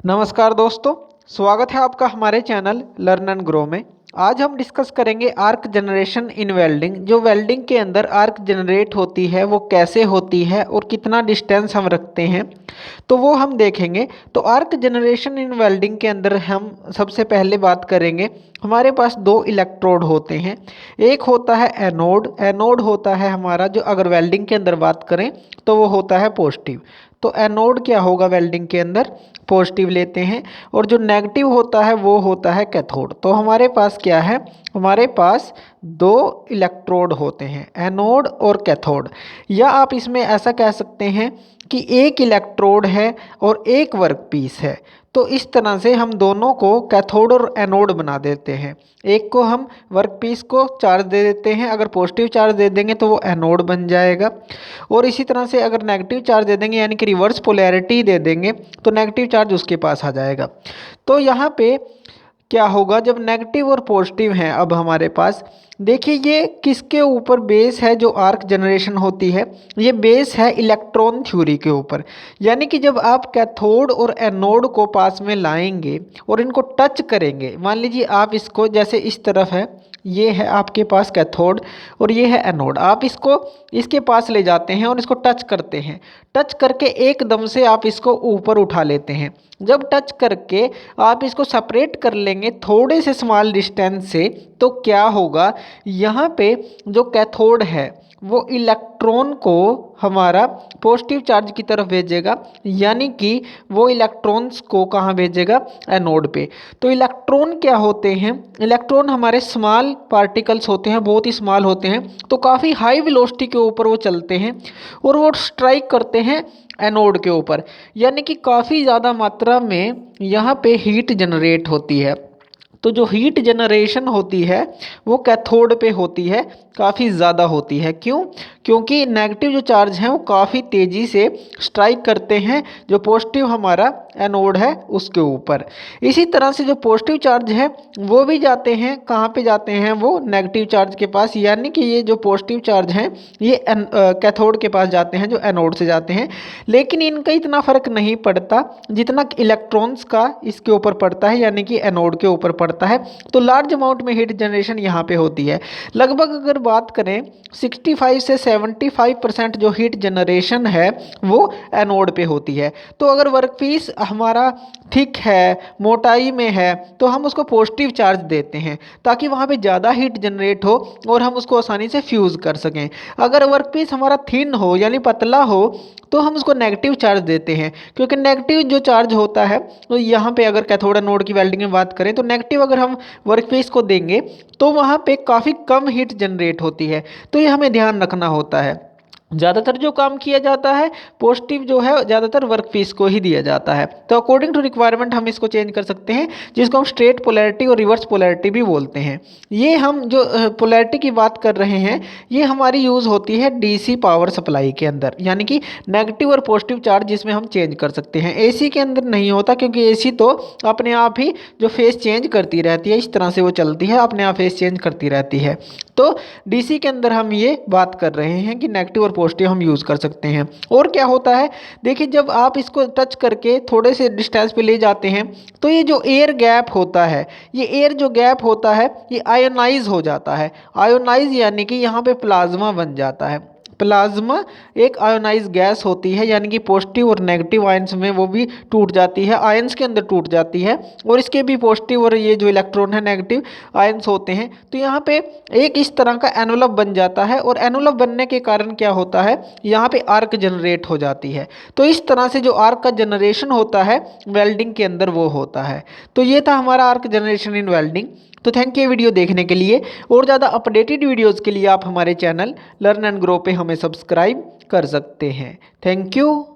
नमस्कार दोस्तों, स्वागत है आपका हमारे चैनल लर्न एंड ग्रो में। आज हम डिस्कस करेंगे आर्क जनरेशन इन वेल्डिंग। जो वेल्डिंग के अंदर आर्क जनरेट होती है वो कैसे होती है और कितना डिस्टेंस हम रखते हैं, तो वो हम देखेंगे। तो आर्क जनरेशन इन वेल्डिंग के अंदर हम सबसे पहले बात करेंगे, हमारे पास दो इलेक्ट्रोड होते हैं। एक होता है एनोड। एनोड होता है हमारा, जो अगर वेल्डिंग के अंदर बात करें तो वो होता है पॉजिटिव। तो एनोड क्या होगा वेल्डिंग के अंदर, पॉजिटिव लेते हैं। और जो नेगेटिव होता है वो होता है कैथोड। तो हमारे पास क्या है, हमारे पास दो इलेक्ट्रोड होते हैं, एनोड और कैथोड। या आप इसमें ऐसा कह सकते हैं कि एक इलेक्ट्रोड है और एक वर्कपीस है। तो इस तरह से हम दोनों को कैथोड और एनोड बना देते हैं। एक को हम वर्कपीस को चार्ज दे देते हैं, अगर पॉजिटिव चार्ज दे देंगे तो वो एनोड बन जाएगा। और इसी तरह से अगर नेगेटिव चार्ज दे देंगे, यानी कि रिवर्स पोलैरिटी दे देंगे, तो नेगेटिव चार्ज उसके पास आ जाएगा। तो यहाँ पे क्या होगा, जब नेगेटिव और पॉजिटिव हैं, अब हमारे पास देखिए ये किसके ऊपर बेस है जो आर्क जनरेशन होती है, ये बेस है इलेक्ट्रॉन थ्योरी के ऊपर। यानी कि जब आप कैथोड और एनोड को पास में लाएंगे और इनको टच करेंगे, मान लीजिए आप इसको जैसे इस तरफ है, ये है आपके पास कैथोड और ये है एनोड, आप इसको इसके पास ले जाते हैं और इसको टच करते हैं। टच करके एकदम से आप इसको ऊपर उठा लेते हैं। जब टच करके आप इसको सेपरेट कर लेंगे थोड़े से स्मॉल डिस्टेंस से, तो क्या होगा, यहाँ पे जो कैथोड है वो इलेक्ट्रॉन को हमारा पॉजिटिव चार्ज की तरफ भेजेगा, यानी कि वो इलेक्ट्रॉन्स को कहाँ भेजेगा, एनोड पे। तो इलेक्ट्रॉन क्या होते हैं, इलेक्ट्रॉन हमारे स्मॉल पार्टिकल्स होते हैं, बहुत ही स्मॉल होते हैं। तो काफ़ी हाई वेलोसिटी के ऊपर वो चलते हैं और वो स्ट्राइक करते हैं एनोड के ऊपर, यानी कि काफ़ी ज़्यादा मात्रा में यहाँ पे हीट जनरेट होती है। तो जो हीट जनरेशन होती है वो कैथोड पे होती है, काफ़ी ज़्यादा होती है। क्यों? क्योंकि नेगेटिव जो चार्ज हैं वो काफ़ी तेज़ी से स्ट्राइक करते हैं जो पॉजिटिव हमारा एनोड है उसके ऊपर। इसी तरह से जो पॉजिटिव चार्ज है वो भी जाते हैं, कहाँ पे जाते हैं, वो नेगेटिव चार्ज के पास। यानी कि ये जो पॉजिटिव चार्ज हैं ये कैथोड के पास जाते हैं, जो एनोड से जाते हैं। लेकिन इनका इतना फ़र्क नहीं पड़ता जितना इलेक्ट्रॉन्स का इसके ऊपर पड़ता है, यानी कि एनोड के ऊपर पड़ता है। तो लार्ज अमाउंट में हीट जनरेशन यहाँ पे होती है। लगभग अगर बात करें 65 से 75% जो हीट जनरेशन है वो एनोड पे होती है। तो अगर वर्कपीस हमारा थिक है, मोटाई में है, तो हम उसको पॉजिटिव चार्ज देते हैं ताकि वहाँ पे ज़्यादा हीट जनरेट हो और हम उसको आसानी से फ्यूज़ कर सकें। अगर वर्कपीस हमारा थिन हो यानी पतला हो तो हम उसको नेगेटिव चार्ज देते हैं, क्योंकि नेगेटिव जो चार्ज होता है, तो यहाँ पे अगर कैथोड एनोड की वेल्डिंग में बात करें तो नेगेटिव अगर हम वर्कपीस को देंगे तो वहाँ पे काफ़ी कम हीट जनरेट होती है। तो ये हमें ध्यान रखना होता है। ज़्यादातर जो काम किया जाता है पॉजिटिव जो है ज़्यादातर वर्कपीस को ही दिया जाता है। तो अकॉर्डिंग टू रिक्वायरमेंट हम इसको चेंज कर सकते हैं, जिसको हम स्ट्रेट पोलैरिटी और रिवर्स पोलैरिटी भी बोलते हैं। ये हम जो पोलैरिटी की बात कर रहे हैं ये हमारी यूज़ होती है डीसी पावर सप्लाई के अंदर, यानी कि नेगेटिव और पॉजिटिव चार्ज जिसमें हम चेंज कर सकते हैं। एसी के अंदर नहीं होता, क्योंकि एसी तो अपने आप ही जो फेस चेंज करती रहती है, इस तरह से वो चलती है, अपने आप फेस चेंज करती रहती है। तो डीसी के अंदर हम ये बात कर रहे हैं कि नेगेटिव और पॉजिटिव हम यूज़ कर सकते हैं। और क्या होता है, देखिए जब आप इसको टच करके थोड़े से डिस्टेंस पे ले जाते हैं तो ये जो एयर गैप होता है, ये एयर जो गैप होता है ये आयोनाइज हो जाता है। आयोनाइज यानी कि यहाँ पे प्लाज्मा बन जाता है। प्लाज्मा एक आयोनाइज गैस होती है, यानी कि पॉजिटिव और नेगेटिव आयंस में वो भी टूट जाती है, आयंस के अंदर टूट जाती है। और इसके भी पॉजिटिव और ये जो इलेक्ट्रॉन है नेगेटिव आयंस होते हैं। तो यहाँ पे एक इस तरह का एनवलप बन जाता है, और एनवलप बनने के कारण क्या होता है, यहाँ पे आर्क जनरेट हो जाती है। तो इस तरह से जो आर्क का जनरेशन होता है वेल्डिंग के अंदर वो होता है। तो ये था हमारा आर्क जनरेशन इन वेल्डिंग। तो थैंक यू वीडियो देखने के लिए। और ज़्यादा अपडेटेड वीडियोज़ के लिए आप हमारे चैनल लर्न एंड ग्रो पे हमें सब्सक्राइब कर सकते हैं। Thank you.